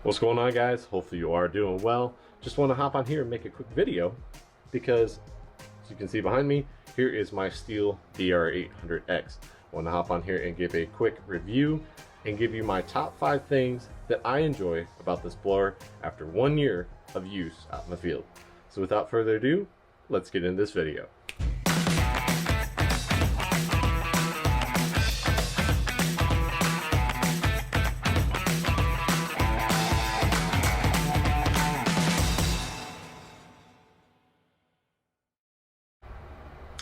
What's going on, guys? Hopefully you are doing well. Just want to hop on here and make a quick video because, as you can see behind me, here is my STIHL BR 800X. I want to hop on here and give a quick review and give you my top 5 things that I enjoy about this blower after 1 year of use out in the field. So without further ado, let's get into this video.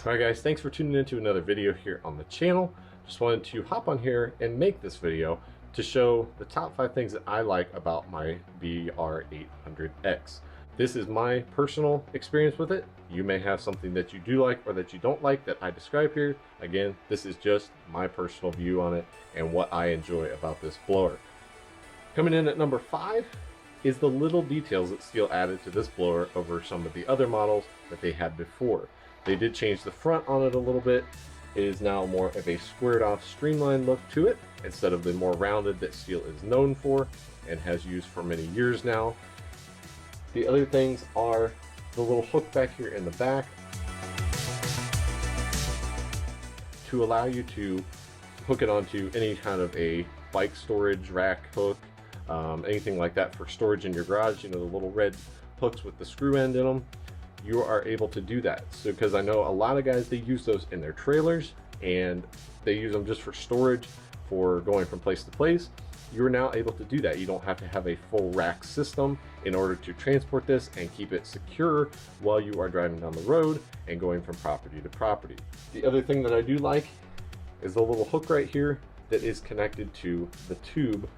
Alright guys, thanks for tuning in to another video here on the channel. Just wanted to hop on here and make this video to show the top 5 things that I like about my BR800X. This is my personal experience with it. You may have something that you do like or that you don't like that I describe here. Again, this is just my personal view on it and what I enjoy about this blower. Coming in at number 5 is the little details that STIHL added to this blower over some of the other models that they had before. They did change the front on it a little bit. It is now more of a squared off streamlined look to it instead of the more rounded that STIHL is known for and has used for many years now. The other things are the little hook back here in the back to allow you to hook it onto any kind of a bike storage rack hook, anything like that for storage in your garage. You know, the little red hooks with the screw end in them. You are able to do that. So because I know a lot of guys, they use those in their trailers and they use them just for storage for going from place to place. You're now able to do that. You don't have to have a full rack system in order to transport this and keep it secure while you are driving down the road and going from property to property. The other thing that I do like is the little hook right here that is connected to the tube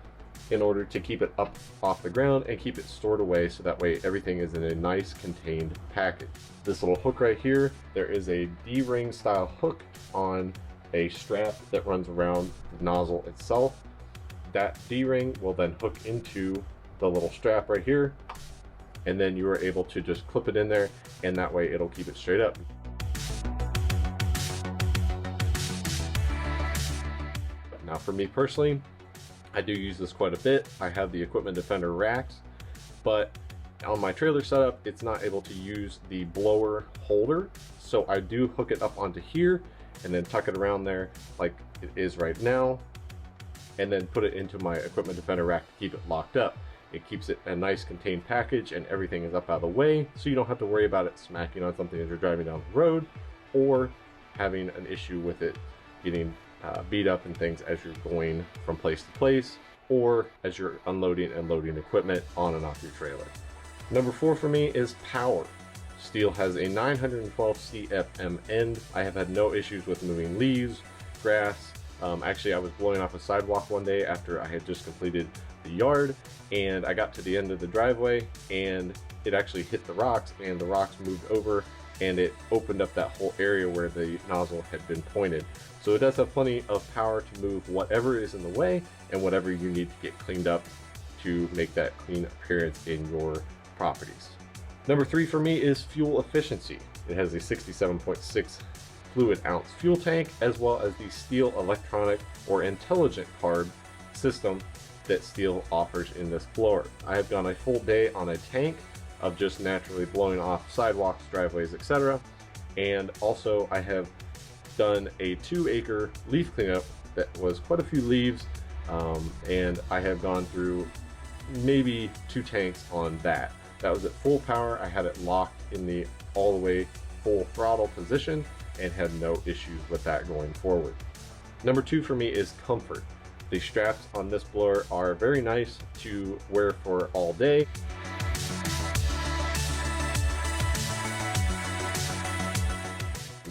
in order to keep it up off the ground and keep it stored away, so that way everything is in a nice contained package. This little hook right here, there is a D-ring style hook on a strap that runs around the nozzle itself. That D-ring will then hook into the little strap right here, and then you are able to just clip it in there, and that way it'll keep it straight up. Now for me personally, I do use this quite a bit. I have the Equipment Defender racks, but on my trailer setup, it's not able to use the blower holder. So I do hook it up onto here and then tuck it around there like it is right now, and then put it into my Equipment Defender rack to keep it locked up. It keeps it a nice contained package and everything is up out of the way, so you don't have to worry about it smacking on something as you're driving down the road or having an issue with it getting beat up and things as you're going from place to place or as you're unloading and loading equipment on and off your trailer. Number 4 for me is power. STIHL has a 912 CFM end. I have had no issues with moving leaves, grass. Actually, I was blowing off a sidewalk one day after I had just completed the yard, and I got to the end of the driveway and it actually hit the rocks, and the rocks moved over and it opened up that whole area where the nozzle had been pointed. So it does have plenty of power to move whatever is in the way and whatever you need to get cleaned up to make that clean appearance in your properties. Number 3 for me is fuel efficiency. It has a 67.6 fluid ounce fuel tank, as well as the STIHL electronic or intelligent carb system that STIHL offers in this blower. I have gone a full day on a tank of just naturally blowing off sidewalks, driveways, etc. And also I have done a 2-acre leaf cleanup that was quite a few leaves, and I have gone through maybe 2 tanks on that. That was at full power. I had it locked in the all the way full throttle position and had no issues with that going forward. Number 2 for me is comfort. The straps on this blower are very nice to wear for all day.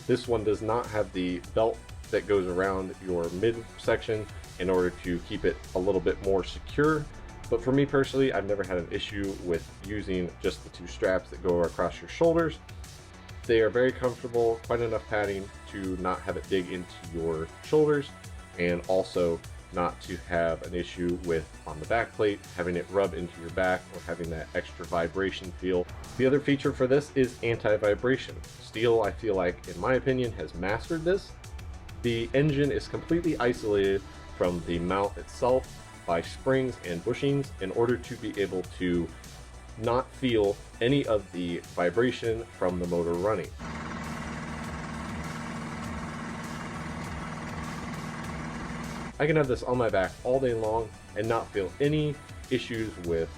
This one does not have the belt that goes around your midsection in order to keep it a little bit more secure. But for me personally, I've never had an issue with using just the 2 straps that go across your shoulders. They are very comfortable, quite enough padding to not have it dig into your shoulders, and also not to have an issue with, on the back plate, having it rub into your back or having that extra vibration feel. The other feature for this is anti-vibration. STIHL, I feel like, in my opinion, has mastered this. The engine is completely isolated from the mount itself, by springs and bushings in order to be able to not feel any of the vibration from the motor running. I can have this on my back all day long and not feel any issues with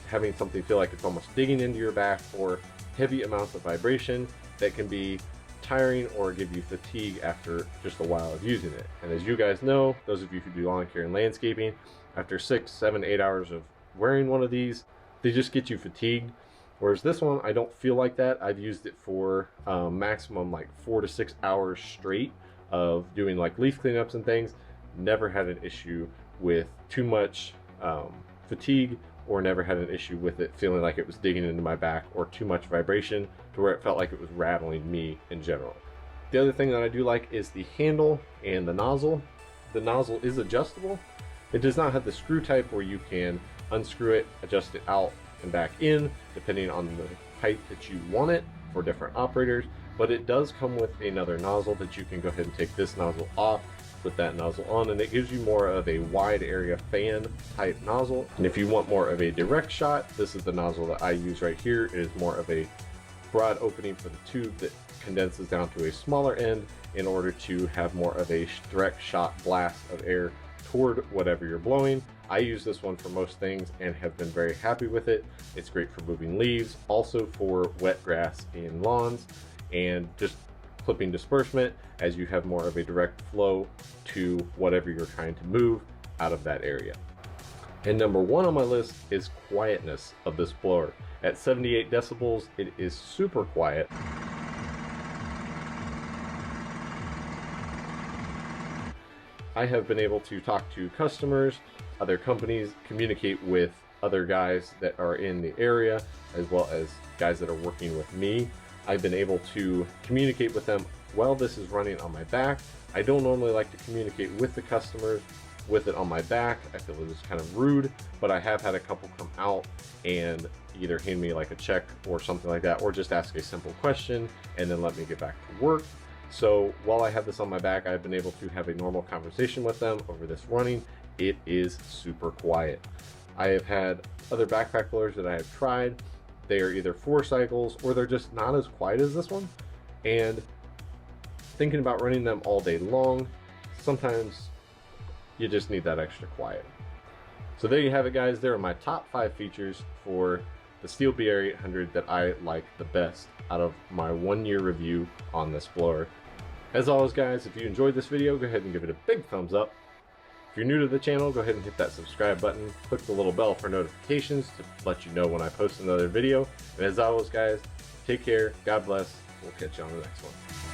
having something feel like it's almost digging into your back, or heavy amounts of vibration that can be tiring or give you fatigue after just a while of using it. And as you guys know, those of you who do lawn care and landscaping, after 6, 7, 8 hours of wearing one of these, they just get you fatigued. Whereas this one, I don't feel like that. I've used it for maximum like 4 to 6 hours straight of doing like leaf cleanups and things. Never had an issue with too much fatigue, or never had an issue with it feeling like it was digging into my back or too much vibration to where it felt like it was rattling me in general. The other thing that I do like is the handle and the nozzle. The nozzle is adjustable. It does not have the screw type where you can unscrew it, adjust it out and back in, depending on the height that you want it for different operators, but it does come with another nozzle that you can go ahead and take this nozzle off, put that nozzle on, and it gives you more of a wide area fan type nozzle. And if you want more of a direct shot, this is the nozzle that I use right here. It is more of a broad opening for the tube that condenses down to a smaller end in order to have more of a direct shot blast of air toward whatever you're blowing. I use this one for most things and have been very happy with it. It's great for moving leaves, also for wet grass in lawns, and just clipping disbursement as you have more of a direct flow to whatever you're trying to move out of that area. And number one on my list is quietness of this blower. At 78 decibels, it is super quiet. I have been able to talk to customers, other companies, communicate with other guys that are in the area, as well as guys that are working with me. I've been able to communicate with them while this is running on my back. I don't normally like to communicate with the customers with it on my back. I feel it is kind of rude, but I have had a couple come out and either hand me like a check or something like that, or just ask a simple question and then let me get back to work. So while I have this on my back, I've been able to have a normal conversation with them over this running. It is super quiet. I have had other backpack blowers that I have tried. They are either 4 cycles or they're just not as quiet as this one. And thinking about running them all day long, sometimes you just need that extra quiet. So there you have it, guys. There are my top 5 features for the STIHL BR 800 that I like the best out of my 1-year review on this blower. As always, guys, if you enjoyed this video, go ahead and give it a big thumbs up. If you're new to the channel, go ahead and hit that subscribe button. Click the little bell for notifications to let you know when I post another video. And as always, guys, take care. God bless. We'll catch you on the next one.